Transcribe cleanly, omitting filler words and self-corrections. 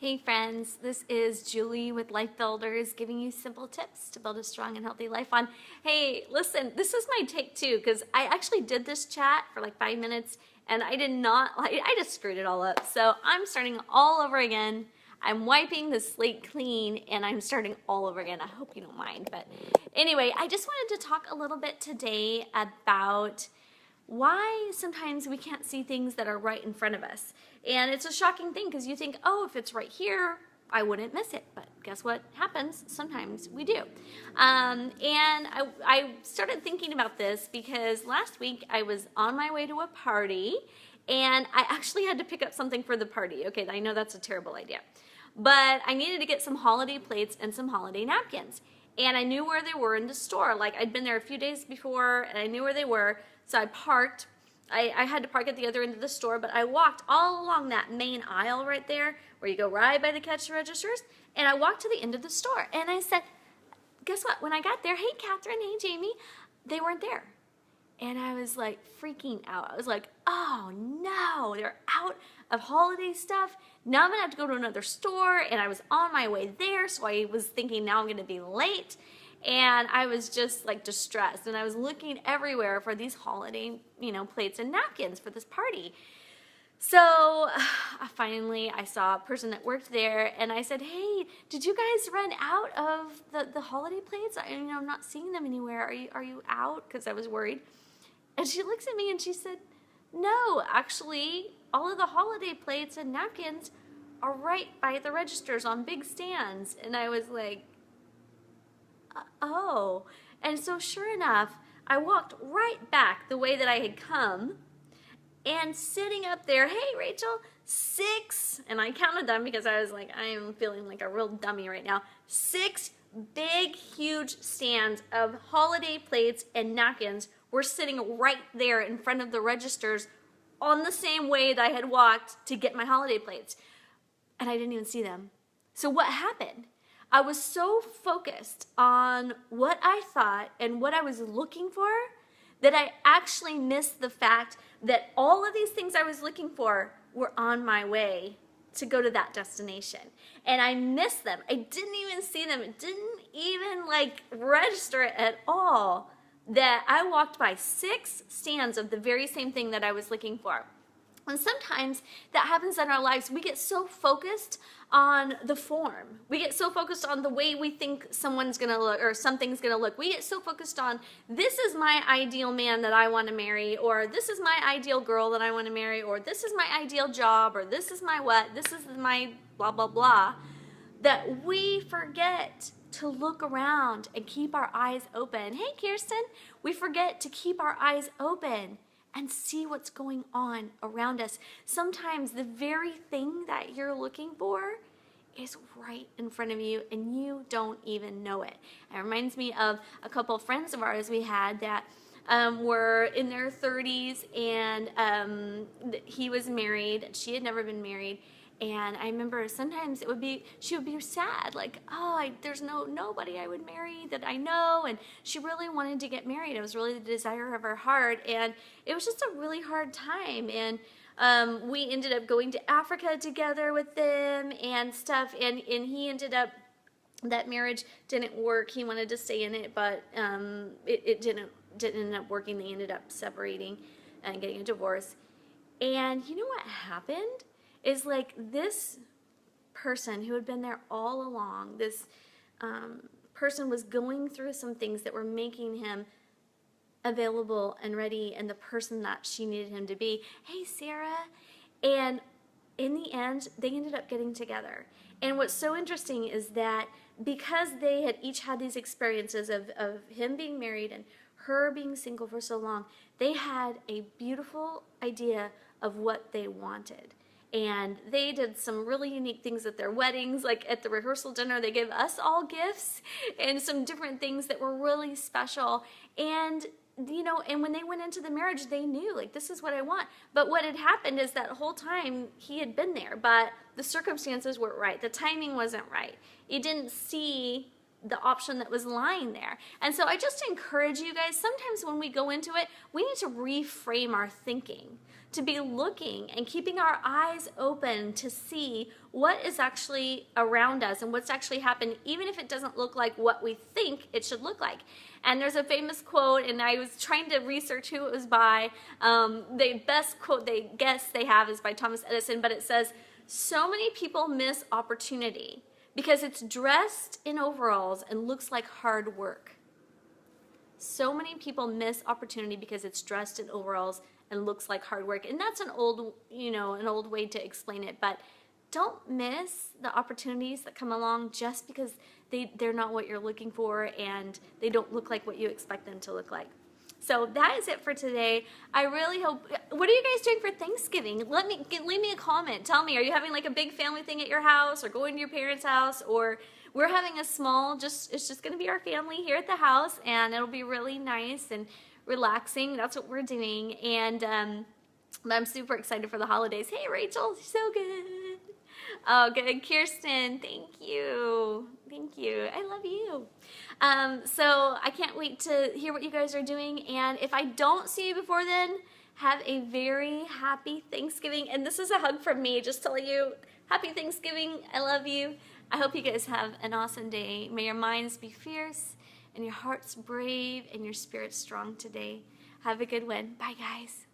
Hey friends, this is Julie with Life Builders giving you simple tips to build a strong and healthy life on. Hey, listen, this is my take two because I actually did this chat for like 5 minutes and I just screwed it all up. So I'm starting all over again. I'm wiping the slate clean and I'm starting all over again. I hope you don't mind. But anyway, I just wanted to talk a little bit today about why sometimes we can't see things that are right in front of us. And it's a shocking thing because you think, oh, if it's right here, I wouldn't miss it. But guess what happens? Sometimes we do. And I started thinking about this because last week I was on my way to a party and I actually had to pick up something for the party. Okay, I know that's a terrible idea. But I needed to get some holiday plates and some holiday napkins. And I knew where they were in the store. Like I'd been there a few days before and I knew where they were. So I parked. I had to park at the other end of the store, but I walked all along that main aisle right there where you go right by the cash registers. And I walked to the end of the store and I said, guess what? When I got there, hey Catherine, hey Jamie, they weren't there. And I was like freaking out. I was like, oh no, they're out of holiday stuff. Now I'm gonna have to go to another store. And I was on my way there, so I was thinking now I'm gonna be late. And I was just like distressed. And I was looking everywhere for these holiday, plates and napkins for this party. So finally I saw a person that worked there and I said, hey, did you guys run out of the holiday plates? I'm not seeing them anywhere. Are you out? Because I was worried. And she looks at me and she said, no, actually, all of the holiday plates and napkins are right by the registers on big stands. And I was like, oh. And so sure enough, I walked right back the way that I had come and sitting up there, hey, Rachel, 6, and I counted them because I was like, I am feeling like a real dummy right now, 6 big, huge stands of holiday plates and napkins were sitting right there in front of the registers on the same way that I had walked to get my holiday plates. And I didn't even see them. So what happened? I was so focused on what I thought and what I was looking for that I actually missed the fact that all of these things I was looking for were on my way to go to that destination. And I missed them. I didn't even see them. It didn't even register at all that I walked by 6 stands of the very same thing that I was looking for. And sometimes that happens in our lives. We get so focused on the form. We get so focused on the way we think someone's gonna look or something's gonna look. We get so focused on, this is my ideal man that I wanna marry, or this is my ideal girl that I wanna marry, or this is my ideal job, or this is my what, this is my blah, blah, blah, that we forget to look around and keep our eyes open. Hey, Kirsten, we forget to keep our eyes open and see what's going on around us. Sometimes the very thing that you're looking for is right in front of you and you don't even know it. It reminds me of a couple of friends of ours we had that were in their 30s and he was married, she had never been married. And I remember sometimes she would be sad, like, oh, there's nobody I would marry that I know. And she really wanted to get married. It was really the desire of her heart. And it was just a really hard time. And we ended up going to Africa together with them and stuff. And he ended up, that marriage didn't work. He wanted to stay in it, but it didn't end up working. They ended up separating and getting a divorce. And you know what happened? Is this person who had been there all along, this person was going through some things that were making him available and ready and the person that she needed him to be. Hey, Sarah. And in the end, they ended up getting together. And what's so interesting is that because they had each had these experiences of him being married and her being single for so long, they had a beautiful idea of what they wanted. And they did some really unique things at their weddings, like at the rehearsal dinner, they gave us all gifts and some different things that were really special. And, and when they went into the marriage, they knew, this is what I want. But what had happened is that whole time he had been there, but the circumstances weren't right. The timing wasn't right. He didn't see the option that was lying there. And so I just encourage you guys, sometimes when we go into it, we need to reframe our thinking, to be looking and keeping our eyes open to see what is actually around us and what's actually happened, even if it doesn't look like what we think it should look like. And there's a famous quote, and I was trying to research who it was by. The best quote they guess they have is by Thomas Edison, but it says, "So many people miss opportunity because it's dressed in overalls and looks like hard work." So many people miss opportunity because it's dressed in overalls and looks like hard work. And that's an old, an old way to explain it, but don't miss the opportunities that come along just because they're not what you're looking for and they don't look like what you expect them to look like. So that is it for today. I really hope, what are you guys doing for Thanksgiving? Leave me a comment. Tell me, are you having like a big family thing at your house or going to your parents' house, or we're having a small, it's just gonna be our family here at the house, and it'll be really nice and relaxing. That's what we're doing. And I'm super excited for the holidays. Hey Rachel, so good. Oh, good. Kirsten, thank you. Thank you. I love you. So I can't wait to hear what you guys are doing. And if I don't see you before then, have a very happy Thanksgiving. And this is a hug from me, just telling you, happy Thanksgiving. I love you. I hope you guys have an awesome day. May your minds be fierce and your hearts brave and your spirits strong today. Have a good one. Bye, guys.